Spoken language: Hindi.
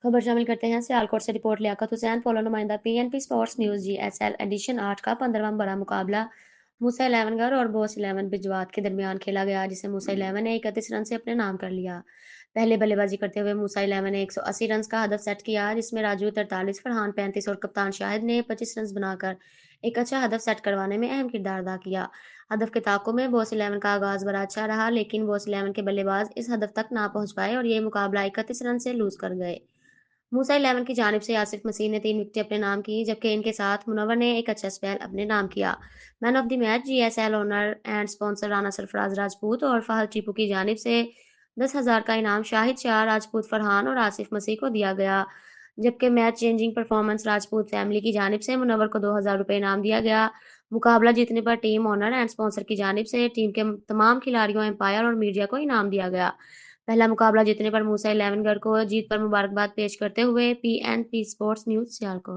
खबर शामिल करते हैं सियालकोट से रिपोर्ट लियाकत हुसैन पोलो नुमाइंदा PNP sports news GSL edition 8 का 15वां बड़ा मुकाबला मूसा इलेवनगर और बोस इलेवन बिजवात के दरमियान खेला गया जिसे मूसा इलेवन ने 31 रन से अपने नाम कर लिया। पहले बल्लेबाजी करते हुए मूसा इलेवन ने 180 रन का हदफ सेट किया जिसमें राजू 43, फरहान 35 और कप्तान शाहिद ने 25 रन बनाकर एक अच्छा हदफ सेट करवाने में अहम किरदार अदा किया। हदफ के ताकों में बोस इलेवन का आगाज बड़ा अच्छा रहा लेकिन बोस इलेवन के बल्लेबाज इस हदफ तक ना पहुंच पाए और ये मुकाबला 31 रन से लूज कर गए। मूसा इलेवन की जानिब से आसिफ मसीह ने 3 विकेटें अपने नाम की जबकि इनके साथ मुनव्वर ने एक अच्छा स्पेल अपने नाम किया। Man of the match GSL owner and sponsor Rana Sarfaraz Rajput और फहद टीपू की जानिब से 10,000 का इनाम शाहिद शाह राजपूत, फरहान और आसिफ मसीह को दिया गया। जबकि match changing performance Rajput family की जानिब से मुनव्वर को 2,000 रुपये इनाम दिया गया। मुकाबला जीतने पर टीम ओनर एंड स्पॉन्सर की जानिब से टीम के तमाम खिलाड़ियों, एम्पायर और मीडिया को इनाम दिया गया। पहला मुकाबला जीतने पर मूसा इलेवनगर को जीत पर मुबारकबाद पेश करते हुए पीएनपी स्पोर्ट्स न्यूज सियालकोट।